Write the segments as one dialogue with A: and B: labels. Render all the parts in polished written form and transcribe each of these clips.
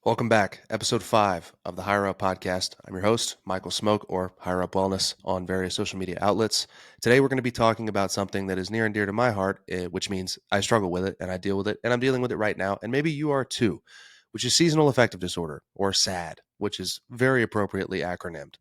A: Welcome back, episode 5 of the HigherUp podcast. I'm your host, Michael Smoke, or HigherUp Wellness on various social media outlets. Today, we're going to be talking about something that is near and dear to my heart, which means I struggle with it and I deal with it, and I'm dealing with it right now, and maybe you are too, which is seasonal affective disorder, or SAD, which is very appropriately acronymed.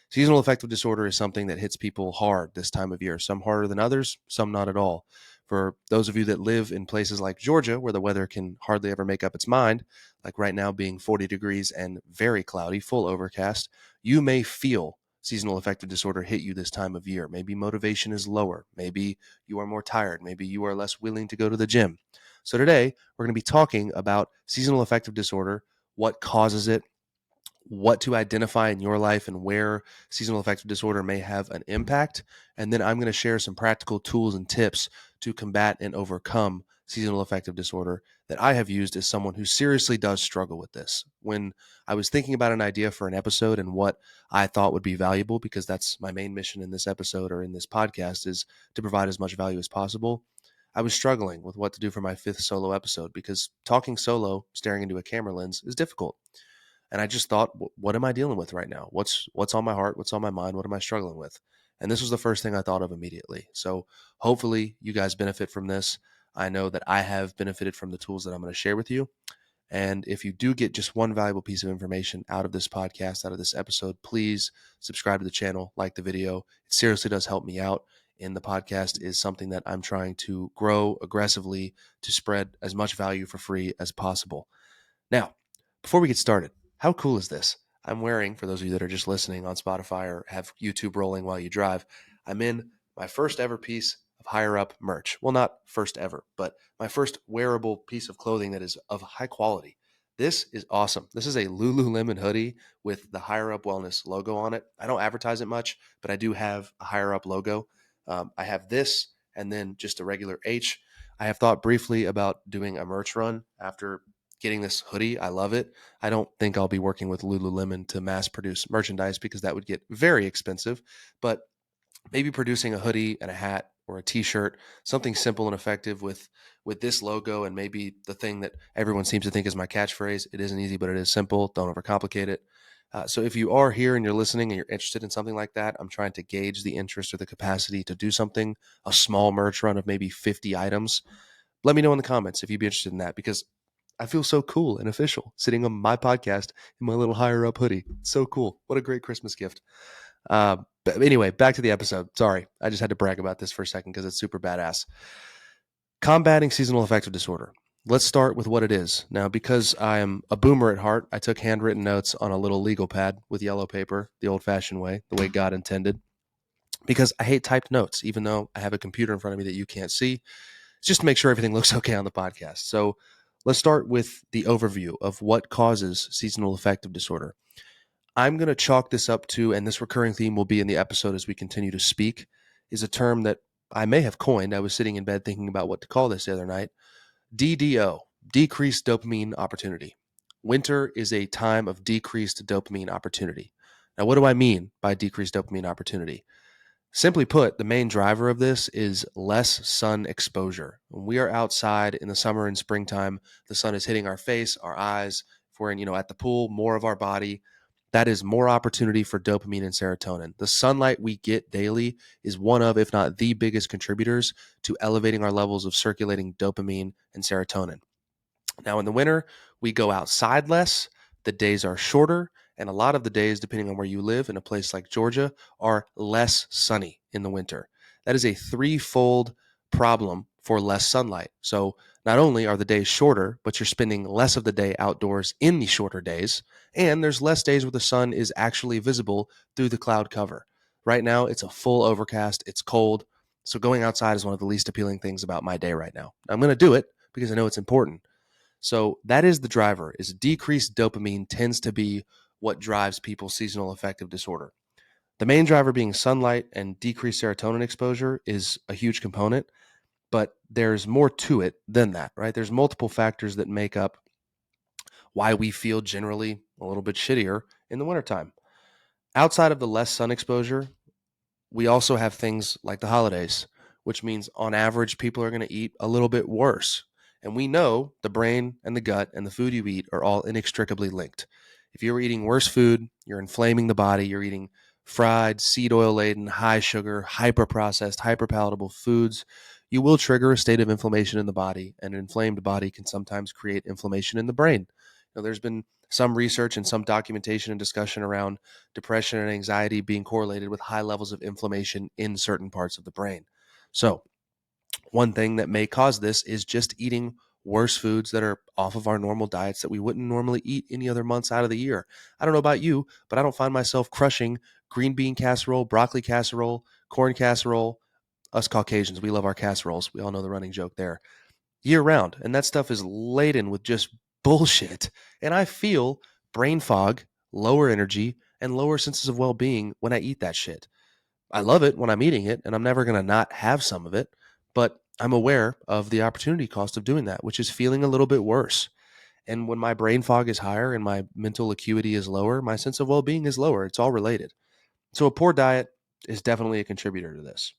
A: Seasonal affective disorder is something that hits people hard this time of year, some harder than others, some not at all. For those of you that live in places like Georgia, where the weather can hardly ever make up its mind, like right now being 40 degrees and very cloudy, full overcast, you may feel seasonal affective disorder hit you this time of year. Maybe motivation is lower. Maybe you are more tired. Maybe you are less willing to go to the gym. So today, we're going to be talking about seasonal affective disorder, what causes it, what to identify in your life and where seasonal affective disorder may have an impact. And then I'm going to share some practical tools and tips to combat and overcome seasonal affective disorder that I have used as someone who seriously does struggle with this. When I was thinking about an idea for an episode and what I thought would be valuable, because that's my main mission in this episode or in this podcast, is to provide as much value as possible. I was struggling with what to do for my 5th solo episode because talking solo, staring into a camera lens, is difficult. And I just thought, what am I dealing with right now? What's on my heart? What's on my mind? What am I struggling with? And this was the first thing I thought of immediately. So hopefully you guys benefit from this. I know that I have benefited from the tools that I'm going to share with you. And if you do get just one valuable piece of information out of this podcast, out of this episode, please subscribe to the channel, like the video. It seriously does help me out. And the podcast is something that I'm trying to grow aggressively to spread as much value for free as possible. Now, before we get started, how cool is this? I'm wearing, for those of you that are just listening on Spotify or have YouTube rolling while you drive, I'm in my first ever piece of HigherUp merch. Well, not first ever, but my first wearable piece of clothing that is of high quality. This is awesome. This is a Lululemon hoodie with the HigherUp Wellness logo on it. I don't advertise it much, but I do have a HigherUp logo. I have this and then just a regular H. I have thought briefly about doing a merch run after getting this hoodie. I love it. I don't think I'll be working with Lululemon to mass produce merchandise because that would get very expensive, but maybe producing a hoodie and a hat or a t-shirt, something simple and effective with this logo and maybe the thing that everyone seems to think is my catchphrase. It isn't easy, but it is simple. Don't overcomplicate it. So if you are here and you're listening and you're interested in something like that, I'm trying to gauge the interest or the capacity to do something, a small merch run of maybe 50 items. Let me know in the comments if you'd be interested in that, because I feel so cool and official sitting on my podcast in my little HigherUp hoodie. It's so cool. What a great Christmas gift. But anyway, back to the episode. Sorry, I just had to brag about this for a second because it's super badass. Combating seasonal affective disorder. Let's start with what it is. Now, because I am a boomer at heart, I took handwritten notes on a little legal pad with yellow paper, the old-fashioned way, the way God intended, because I hate typed notes, even though I have a computer in front of me that you can't see. It's just to make sure everything looks okay on the podcast. So let's start with the overview of what causes seasonal affective disorder. I'm going to chalk this up to, and this recurring theme will be in the episode as we continue to speak, is a term that I may have coined. I was sitting in bed thinking about what to call this the other night. DDO, decreased dopamine opportunity. Winter is a time of decreased dopamine opportunity. Now, what do I mean by decreased dopamine opportunity? Simply put, the main driver of this is less sun exposure. When we are outside in the summer and springtime, the sun is hitting our face, our eyes. If we're at the pool, more of our body. That is more opportunity for dopamine and serotonin. The sunlight we get daily is one of, if not the biggest contributors to elevating our levels of circulating dopamine and serotonin. Now, in the winter, we go outside less, the days are shorter, and a lot of the days, depending on where you live in a place like Georgia, are less sunny in the winter. That is a threefold problem for less sunlight. So not only are the days shorter, but you're spending less of the day outdoors in the shorter days, and there's less days where the sun is actually visible through the cloud cover. Right now, it's a full overcast, it's cold, so going outside is one of the least appealing things about my day right now. I'm going to do it because I know it's important. So that is the driver, is decreased dopamine tends to be what drives people's seasonal affective disorder. The main driver being sunlight and decreased serotonin exposure is a huge component, but there's more to it than that, right? There's multiple factors that make up why we feel generally a little bit shittier in the wintertime. Outside of the less sun exposure, we also have things like the holidays, which means on average, people are going to eat a little bit worse. And we know the brain and the gut and the food you eat are all inextricably linked. If you're eating worse food, you're inflaming the body, you're eating fried, seed oil laden, high sugar, hyper processed, hyper palatable foods, you will trigger a state of inflammation in the body. And an inflamed body can sometimes create inflammation in the brain. There's been some research and some documentation and discussion around depression and anxiety being correlated with high levels of inflammation in certain parts of the brain. So, one thing that may cause this is just eating worse foods that are off of our normal diets that we wouldn't normally eat any other months out of the year. I don't know about you, but I don't find myself crushing green bean casserole, broccoli casserole, corn casserole. Us Caucasians, we love our casseroles. We all know the running joke there. Year round. And that stuff is laden with just bullshit. And I feel brain fog, lower energy, and lower senses of well being when I eat that shit. I love it when I'm eating it, and I'm never going to not have some of it. But I'm aware of the opportunity cost of doing that, which is feeling a little bit worse. And when my brain fog is higher and my mental acuity is lower, my sense of well being is lower. It's all related. So a poor diet is definitely a contributor to this.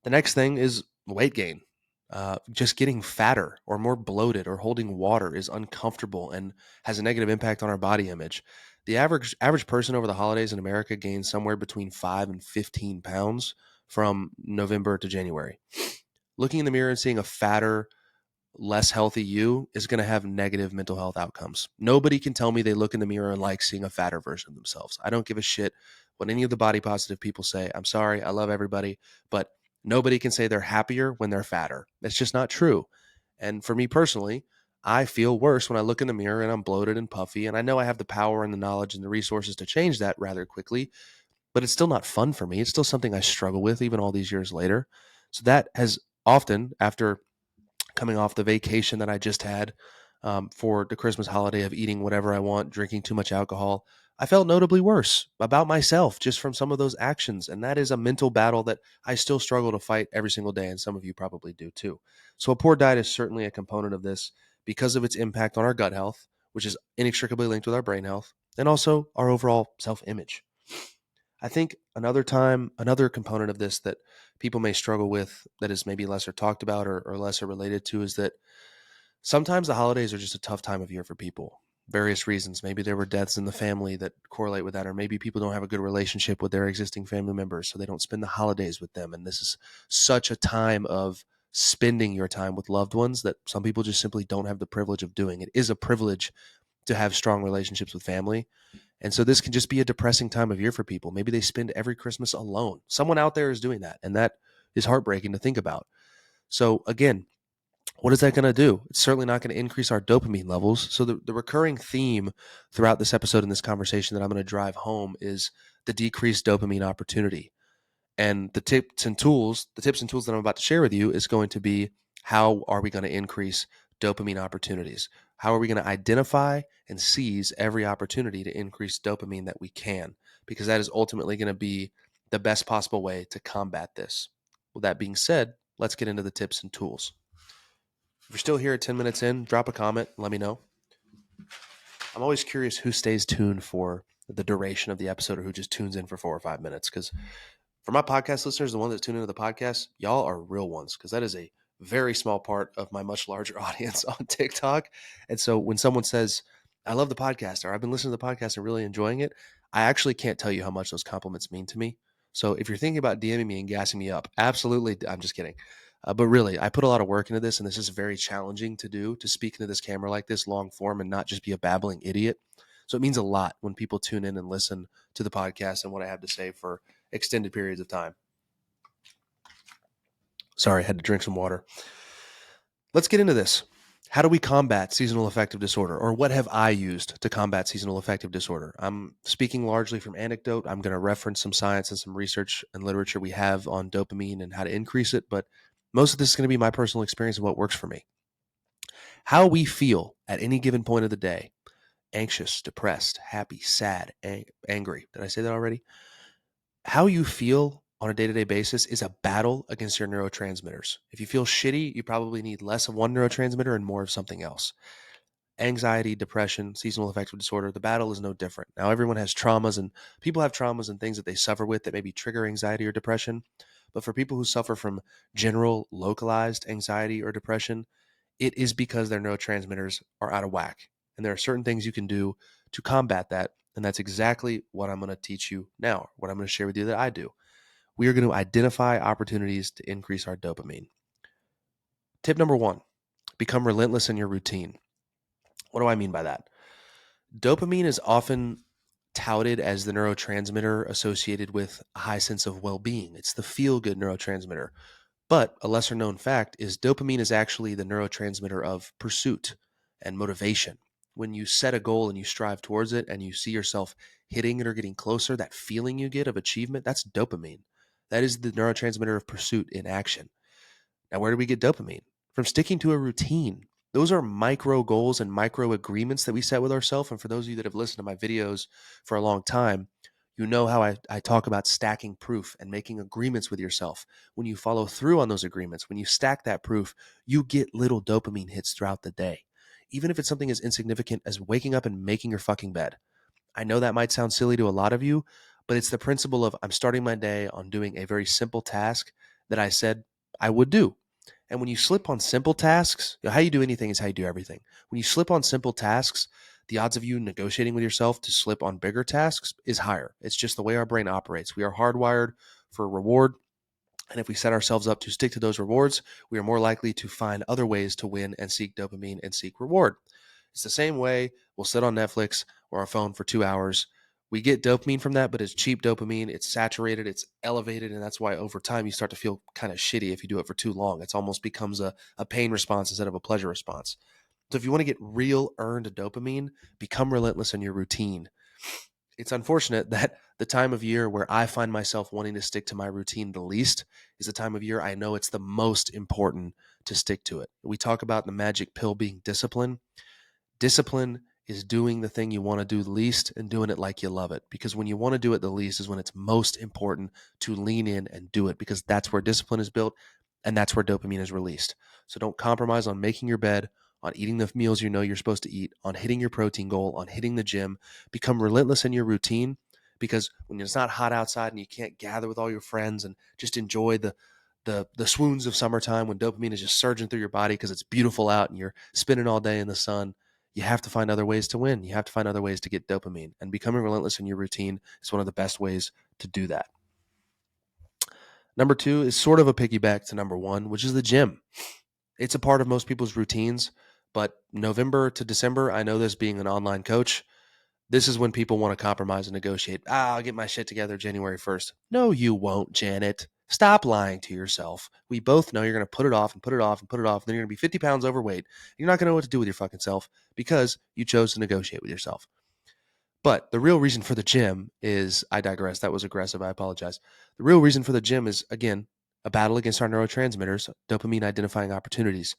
A: The next thing is weight gain. Just getting fatter or more bloated or holding water is uncomfortable and has a negative impact on our body image. The average person over the holidays in America gains somewhere between 5 and 15 pounds from November to January. Looking in the mirror and seeing a fatter, less healthy you is going to have negative mental health outcomes. Nobody can tell me they look in the mirror and like seeing a fatter version of themselves. I don't give a shit what any of the body positive people say. I'm sorry, I love everybody, but nobody can say they're happier when they're fatter. It's just not true. And for me personally, I feel worse when I look in the mirror and I'm bloated and puffy, and I know I have the power and the knowledge and the resources to change that rather quickly, but it's still not fun for me. It's still something I struggle with even all these years later. So that has often, after coming off the vacation that I just had for the Christmas holiday of eating whatever I want, drinking too much alcohol, I felt notably worse about myself just from some of those actions. And that is a mental battle that I still struggle to fight every single day. And some of you probably do too. So a poor diet is certainly a component of this because of its impact on our gut health, which is inextricably linked with our brain health, and also our overall self image. I think another component of this that people may struggle with that is maybe lesser talked about or lesser related to is that sometimes the holidays are just a tough time of year for people. Various reasons. Maybe there were deaths in the family that correlate with that, or maybe people don't have a good relationship with their existing family members, so they don't spend the holidays with them. And this is such a time of spending your time with loved ones that some people just simply don't have the privilege of doing. It is a privilege to have strong relationships with family. And so this can just be a depressing time of year for people. Maybe they spend every Christmas alone. Someone out there is doing that, and that is heartbreaking to think about. So again, what is that going to do? It's certainly not going to increase our dopamine levels. So the recurring theme throughout this episode and this conversation that I'm going to drive home is the decreased dopamine opportunity. And the tips and tools that I'm about to share with you is going to be how are we going to increase dopamine opportunities? How are we going to identify and seize every opportunity to increase dopamine that we can? Because that is ultimately going to be the best possible way to combat this. With that being said, let's get into the tips and tools. If you're still here at 10 minutes in, drop a comment, let me know. I'm always curious who stays tuned for the duration of the episode or who just tunes in for 4 or 5 minutes, because for my podcast listeners, the ones that tune into the podcast, y'all are real ones, because that is a very small part of my much larger audience on TikTok. And so when someone says, I love the podcast, or I've been listening to the podcast and really enjoying it, I actually can't tell you how much those compliments mean to me. So if you're thinking about DMing me and gassing me up, absolutely, I'm just kidding. But really, I put a lot of work into this, and this is very challenging to do, to speak into this camera like this, long form, and not just be a babbling idiot. So it means a lot when people tune in and listen to the podcast and what I have to say for extended periods of time. Sorry, I had to drink some water. Let's get into this. How do we combat seasonal affective disorder, or what have I used to combat seasonal affective disorder? I'm speaking largely from anecdote. I'm going to reference some science and some research and literature we have on dopamine and how to increase it, but most of this is going to be my personal experience of what works for me. How we feel at any given point of the day: anxious, depressed, happy, sad, angry. Did I say that already? How you feel on a day-to-day basis is a battle against your neurotransmitters. If you feel shitty, you probably need less of one neurotransmitter and more of something else. Anxiety, depression, seasonal affective disorder, the battle is no different. Now, everyone has traumas, and people have traumas and things that they suffer with that maybe trigger anxiety or depression. But for people who suffer from general localized anxiety or depression, it is because their neurotransmitters are out of whack. And there are certain things you can do to combat that. And that's exactly what I'm going to teach you now, what I'm going to share with you that I do. We are going to identify opportunities to increase our dopamine. Tip number 1, become relentless in your routine. What do I mean by that? Dopamine is often touted as the neurotransmitter associated with a high sense of well being. It's the feel good neurotransmitter. But a lesser known fact is dopamine is actually the neurotransmitter of pursuit and motivation. When you set a goal and you strive towards it and you see yourself hitting it or getting closer, that feeling you get of achievement, that's dopamine. That is the neurotransmitter of pursuit in action. Now, where do we get dopamine? From sticking to a routine. Those are micro goals and micro agreements that we set with ourselves. And for those of you that have listened to my videos for a long time, you know how I talk about stacking proof and making agreements with yourself. When you follow through on those agreements, when you stack that proof, you get little dopamine hits throughout the day. Even if it's something as insignificant as waking up and making your fucking bed. I know that might sound silly to a lot of you, but it's the principle of I'm starting my day on doing a very simple task that I said I would do. And when you slip on simple tasks, how you do anything is how you do everything. When you slip on simple tasks, the odds of you negotiating with yourself to slip on bigger tasks is higher. It's just the way our brain operates. We are hardwired for reward. And if we set ourselves up to stick to those rewards, we are more likely to find other ways to win and seek dopamine and seek reward. It's the same way we'll sit on Netflix or our phone for 2 hours. We get dopamine from that, but it's cheap dopamine. It's saturated, it's elevated, and that's why over time you start to feel kind of shitty if you do it for too long. It almost becomes a pain response instead of a pleasure response. So if you want to get real earned dopamine, become relentless in your routine. It's unfortunate that the time of year where I find myself wanting to stick to my routine the least is the time of year I know it's the most important to stick to it. We talk about the magic pill being discipline. Discipline is doing the thing you want to do the least and doing it like you love it. Because when you want to do it the least is when it's most important to lean in and do it, because that's where discipline is built and that's where dopamine is released. So don't compromise on making your bed, on eating the meals you know you're supposed to eat, on hitting your protein goal, on hitting the gym. Become relentless in your routine, because when it's not hot outside and you can't gather with all your friends and just enjoy the swoons of summertime when dopamine is just surging through your body because it's beautiful out and you're spending all day in the sun, you have to find other ways to win. You have to find other ways to get dopamine. And becoming relentless in your routine is one of the best ways to do that. Number 2 is sort of a piggyback to number 1, which is the gym. It's a part of most people's routines, but November to December, I know this being an online coach, this is when people want to compromise and negotiate. I'll get my shit together January 1st. No, you won't, Janet. Stop lying to yourself. We both know you're going to put it off and put it off and put it off. And then you're going to be 50 pounds overweight. You're not going to know what to do with your fucking self because you chose to negotiate with yourself. But the real reason for the gym is, I digress. That was aggressive. I apologize. The real reason for the gym is, again, a battle against our neurotransmitters, dopamine identifying opportunities.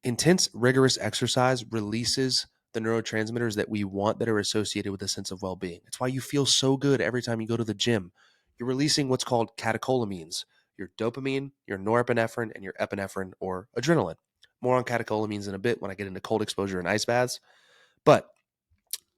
A: Intense, rigorous exercise releases the neurotransmitters that we want that are associated with a sense of well being. It's why you feel so good every time you go to the gym. You're releasing what's called catecholamines, your dopamine, your norepinephrine, and your epinephrine or adrenaline. More on catecholamines in a bit when I get into cold exposure and ice baths. But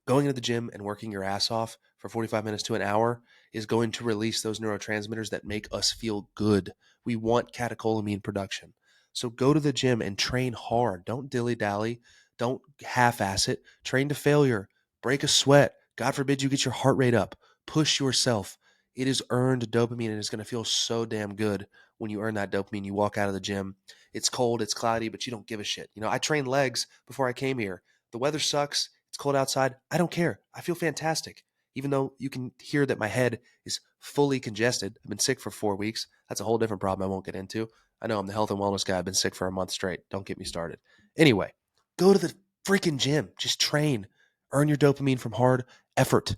A: going into the gym and working your ass off for 45 minutes to an hour is going to release those neurotransmitters that make us feel good. We want catecholamine production. So go to the gym and train hard. Don't dilly-dally. Don't half-ass it. Train to failure. Break a sweat. God forbid you get your heart rate up. Push yourself. It is earned dopamine, and it's going to feel so damn good when you earn that dopamine. You walk out of the gym. It's cold, it's cloudy, but you don't give a shit. You know, I trained legs before I came here. The weather sucks. It's cold outside. I don't care. I feel fantastic. Even though you can hear that my head is fully congested. I've been sick for 4 weeks. That's a whole different problem I won't get into. I know I'm the health and wellness guy. I've been sick for a month straight. Don't get me started. Anyway, go to the freaking gym. Just train. Earn your dopamine from hard effort.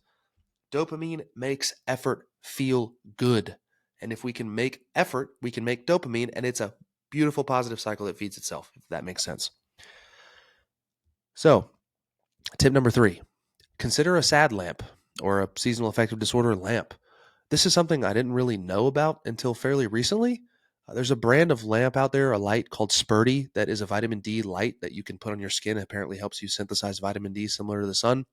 A: Dopamine makes effort feel good. And if we can make effort, we can make dopamine, and it's a beautiful positive cycle that feeds itself, if that makes sense. So, tip number 3, consider a SAD lamp or a seasonal affective disorder lamp. This is something I didn't really know about until fairly recently. There's a brand of lamp out there, a light called Spurdy, that is a vitamin D light that you can put on your skin. It apparently helps you synthesize vitamin D similar to the sun.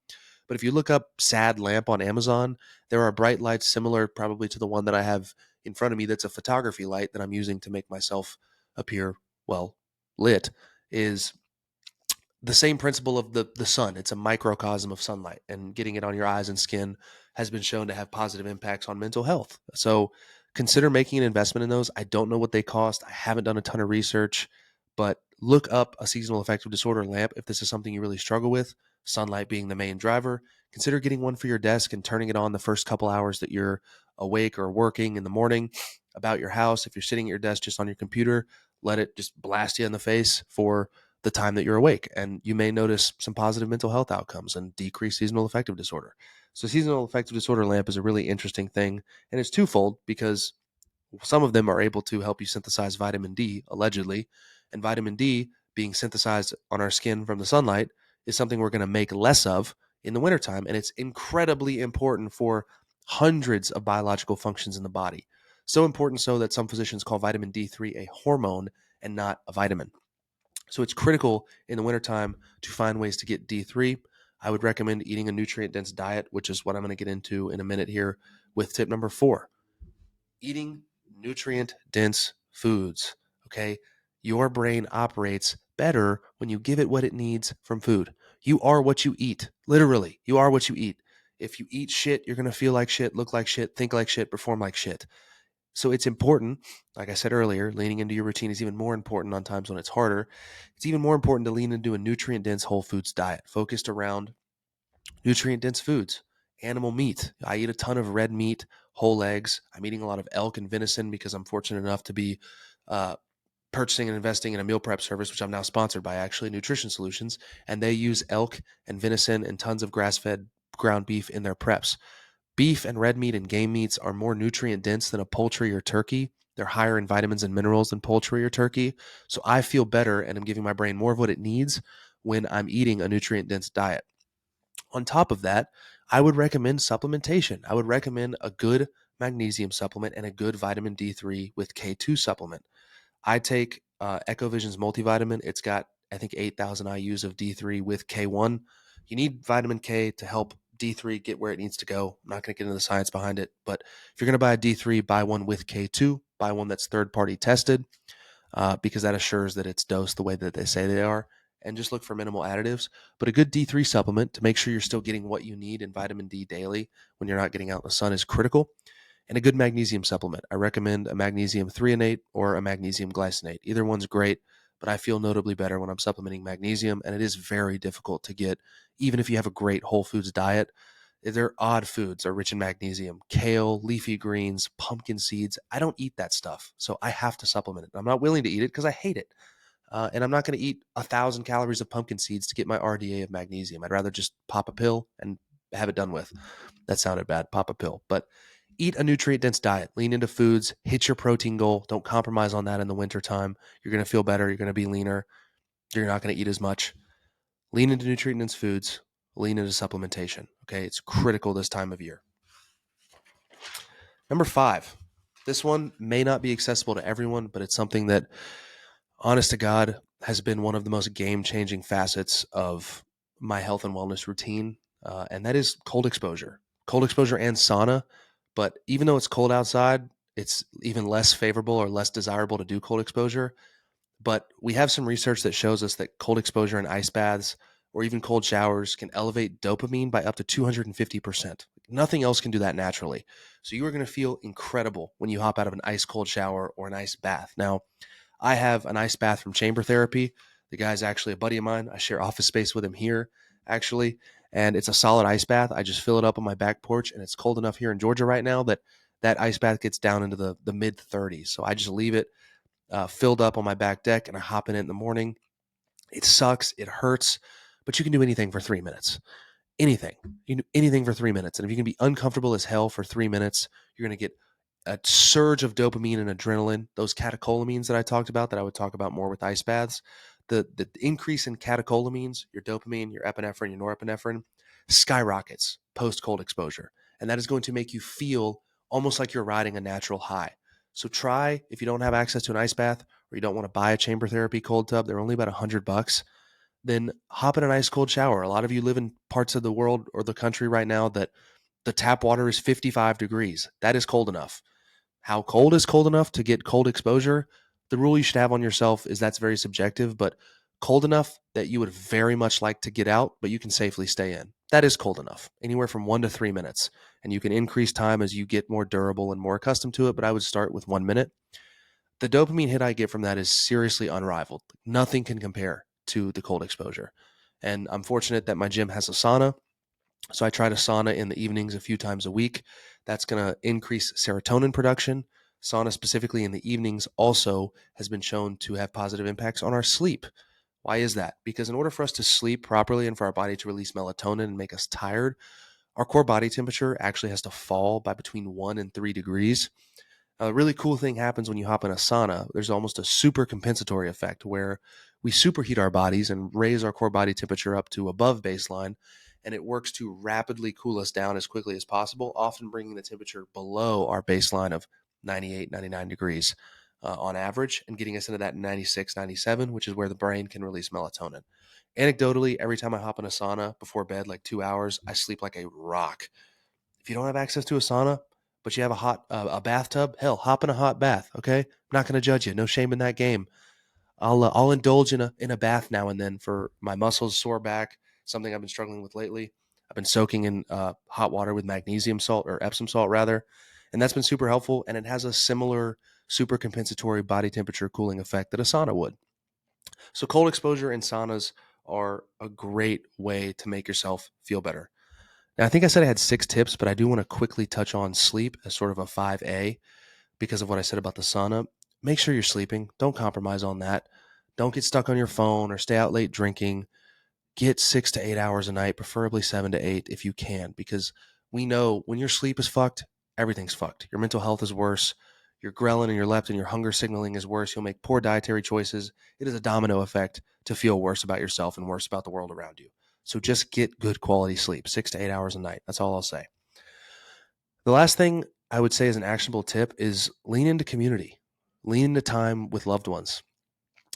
A: But if you look up SAD lamp on Amazon, there are bright lights similar probably to the one that I have in front of me that's a photography light that I'm using to make myself appear, well, lit. is the same principle of the sun. It's a microcosm of sunlight, and getting it on your eyes and skin has been shown to have positive impacts on mental health. So consider making an investment in those. I don't know what they cost. I haven't done a ton of research, but look up a seasonal affective disorder lamp if this is something you really struggle with, sunlight being the main driver. Consider getting one for your desk and turning it on the first couple hours that you're awake or working in the morning about your house. If you're sitting at your desk just on your computer, let it just blast you in the face for the time that you're awake, and you may notice some positive mental health outcomes and decrease seasonal affective disorder. So seasonal affective disorder lamp is a really interesting thing, and it's twofold because some of them are able to help you synthesize vitamin D, allegedly, and vitamin D being synthesized on our skin from the sunlight is something we're going to make less of in the wintertime, and it's incredibly important for hundreds of biological functions in the body. So important so that some physicians call vitamin D3 a hormone and not a vitamin. So it's critical in the wintertime to find ways to get D3. I would recommend eating a nutrient dense diet, which is what I'm going to get into in a minute here with tip number 4. Eating nutrient dense foods. Okay. Your brain operates better when you give it what it needs from food. You are what you eat. Literally, you are what you eat. If you eat shit, you're going to feel like shit, look like shit, think like shit, perform like shit. So it's important, like I said earlier, leaning into your routine is even more important on times when it's harder. It's even more important to lean into a nutrient dense whole foods diet focused around nutrient dense foods, animal meat. I eat a ton of red meat, whole eggs. I'm eating a lot of elk and venison because I'm fortunate enough to be purchasing and investing in a meal prep service, which I'm now sponsored by, actually, Nutrition Solutions. And they use elk and venison and tons of grass fed ground beef in their preps. Beef and red meat and game meats are more nutrient dense than a poultry or turkey. They're higher in vitamins and minerals than poultry or turkey. So I feel better and I'm giving my brain more of what it needs when I'm eating a nutrient dense diet. On top of that, I would recommend supplementation. I would recommend a good magnesium supplement and a good vitamin D3 with K2 supplement. I take EcoVision's multivitamin. It's got, I think, 8,000 IUs of D3 with K1. You need vitamin K to help D3 get where it needs to go. I'm not going to get into the science behind it, but if you're going to buy a D3, buy one with K2, buy one that's third party tested, because that assures that it's dosed the way that they say they are. And just look for minimal additives. But a good D3 supplement to make sure you're still getting what you need in vitamin D daily when you're not getting out in the sun is critical. And a good magnesium supplement. I recommend a magnesium threonate or a magnesium glycinate. Either one's great, but I feel notably better when I'm supplementing magnesium, and it is very difficult to get, even if you have a great whole foods diet. They're odd foods are rich in magnesium, kale, leafy greens, pumpkin seeds. I don't eat that stuff, so I have to supplement it. I'm not willing to eat it because I hate it. And I'm not going to eat 1,000 calories of pumpkin seeds to get my RDA of magnesium. I'd rather just pop a pill and have it done with. That sounded bad, pop a pill. But eat a nutrient dense diet, lean into foods, hit your protein goal. Don't compromise on that in the wintertime. You're going to feel better. You're going to be leaner. You're not going to eat as much. Lean into nutrient dense foods, lean into supplementation. Okay. It's critical this time of year. Number 5, this one may not be accessible to everyone, but it's something that, honest to God, has been one of the most game-changing facets of my health and wellness routine, and that is cold exposure. Cold exposure and sauna, but even though it's cold outside, it's even less favorable or less desirable to do cold exposure. But we have some research that shows us that cold exposure and ice baths or even cold showers can elevate dopamine by up to 250%. Nothing else can do that naturally. So you are going to feel incredible when you hop out of an ice cold shower or an ice bath. Now, I have an ice bath from Chamber Therapy. The guy's actually a buddy of mine. I share office space with him here, actually. And it's a solid ice bath. I just fill it up on my back porch, and it's cold enough here in Georgia right now that that ice bath gets down into the mid 30s. So I just leave it filled up on my back deck, and I hop in the morning. It sucks. It hurts, but you can do anything for 3 minutes. Anything. You can do anything for 3 minutes. And if you can be uncomfortable as hell for 3 minutes, you're going to get a surge of dopamine and adrenaline, those catecholamines that I talked about, that I would talk about more with ice baths. The increase in catecholamines, your dopamine, your epinephrine, your norepinephrine, skyrockets post cold exposure. And that is going to make you feel almost like you're riding a natural high. So try, if you don't have access to an ice bath or you don't want to buy a Chamber Therapy cold tub, they're only about $100. Then hop in an ice cold shower. A lot of you live in parts of the world or the country right now that the tap water is 55 degrees. That is cold enough. How cold is cold enough to get cold exposure? The rule you should have on yourself is that's very subjective, but Cold enough that you would very much like to get out, but you can safely stay in. That is cold enough, anywhere from 1 to 3 minutes. And you can increase time as you get more durable and more accustomed to it, but I would start with 1 minute. The dopamine hit I get from that is seriously unrivaled. Nothing can compare to the cold exposure. And I'm fortunate that my gym has a sauna. So I try to sauna in the evenings a few times a week. That's going to increase serotonin production. Sauna, specifically in the evenings, also has been shown to have positive impacts on our sleep. Why is that? Because in order for us to sleep properly and for our body to release melatonin and make us tired, our core body temperature actually has to fall by between 1 and 3 degrees. A really cool thing happens when you hop in a sauna. There's almost a super compensatory effect where we superheat our bodies and raise our core body temperature up to above baseline, and it works to rapidly cool us down as quickly as possible, often bringing the temperature below our baseline of 98, 99 degrees on average, and getting us into that 96, 97, which is where the brain can release melatonin. Anecdotally, every time I hop in a sauna before bed, like 2 hours, I sleep like a rock. If you don't have access to a sauna, but you have a bathtub, hell, hop in a hot bath. Okay, I'm not going to judge you. No shame in that game. I'll indulge in a bath now and then for my muscles, sore back, something I've been struggling with lately. I've been soaking in hot water with magnesium salt or Epsom salt rather, and that's been super helpful. And it has a similar super compensatory body temperature cooling effect that a sauna would. So cold exposure and saunas are a great way to make yourself feel better. Now, I think I said I had 6 tips, but I do want to quickly touch on sleep as sort of a 5A because of what I said about the sauna. Make sure you're sleeping. Don't compromise on that. Don't get stuck on your phone or stay out late drinking. Get 6 to 8 hours a night, preferably 7 to 8 if you can, because we know when your sleep is fucked, everything's fucked. Your mental health is worse. Your ghrelin and your leptin, your hunger signaling is worse. You'll make poor dietary choices. It is a domino effect to feel worse about yourself and worse about the world around you. So just get good quality sleep, 6 to 8 hours a night. That's all I'll say. The last thing I would say as an actionable tip is lean into community, lean into time with loved ones.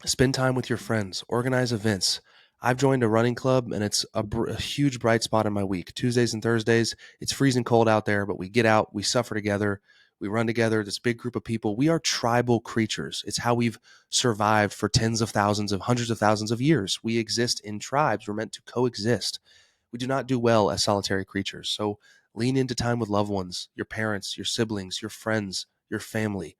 A: Spend time with your friends, organize events. I've joined a running club and it's a huge bright spot in my week. Tuesdays and Thursdays, it's freezing cold out there, but we get out, we suffer together, we run together, this big group of people. We are tribal creatures. It's how we've survived for tens of thousands of hundreds of thousands of years. We exist in tribes. We're meant to coexist. We do not do well as solitary creatures. So lean into time with loved ones, your parents, your siblings, your friends, your family.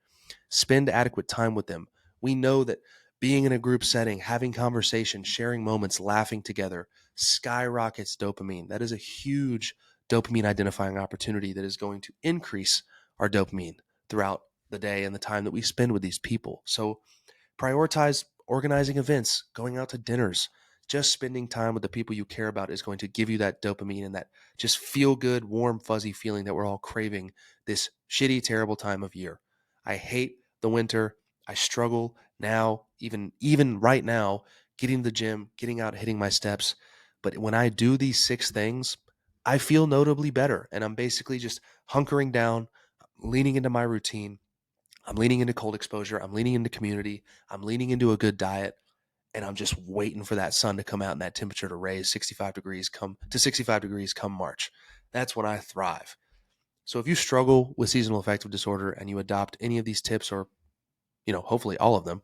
A: Spend adequate time with them. We know that being in a group setting, having conversations, sharing moments, laughing together skyrockets dopamine. That is a huge dopamine identifying opportunity that is going to increase our dopamine throughout the day and the time that we spend with these people. So prioritize organizing events, going out to dinners. Just spending time with the people you care about is going to give you that dopamine and that just feel good, warm, fuzzy feeling that we're all craving this shitty, terrible time of year. I hate the winter. I struggle now, even right now, getting to the gym, getting out, hitting my steps. But when I do these 6 things, I feel notably better. And I'm basically just hunkering down, leaning into my routine. I'm leaning into cold exposure. I'm leaning into community. I'm leaning into a good diet. And I'm just waiting for that sun to come out and that temperature to raise 65 degrees come March. That's when I thrive. So if you struggle with seasonal affective disorder and you adopt any of these tips or, hopefully all of them,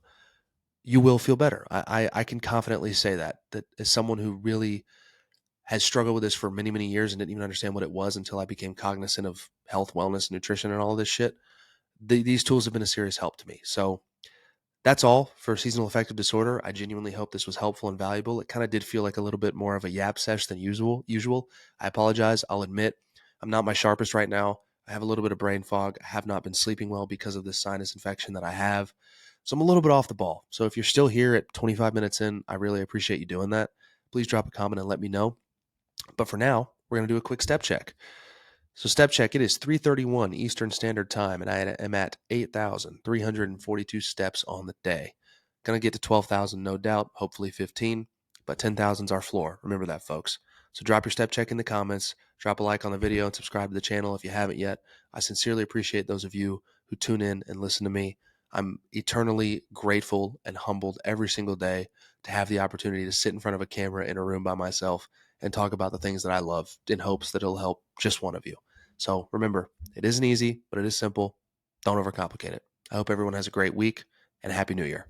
A: you will feel better. I can confidently say that as someone who really has struggled with this for many, many years and didn't even understand what it was until I became cognizant of health, wellness, nutrition, and all of this shit, these tools have been a serious help to me. So that's all for seasonal affective disorder. I genuinely hope this was helpful and valuable. It kind of did feel like a little bit more of a yap sesh than usual. I apologize. I'll admit I'm not my sharpest right now. I have a little bit of brain fog. I have not been sleeping well because of this sinus infection that I have. So I'm a little bit off the ball. So if you're still here at 25 minutes in, I really appreciate you doing that. Please drop a comment and let me know. But for now, we're going to do a quick step check. So step check, it is 3:31 Eastern Standard Time, and I am at 8,342 steps on the day. Going to get to 12,000, no doubt, hopefully 15, but 10,000 is our floor. Remember that, folks. So drop your step check in the comments, drop a like on the video, and subscribe to the channel if you haven't yet. I sincerely appreciate those of you who tune in and listen to me. I'm eternally grateful and humbled every single day to have the opportunity to sit in front of a camera in a room by myself and talk about the things that I love in hopes that it'll help just one of you. So remember, it isn't easy, but it is simple. Don't overcomplicate it. I hope everyone has a great week and a Happy New Year.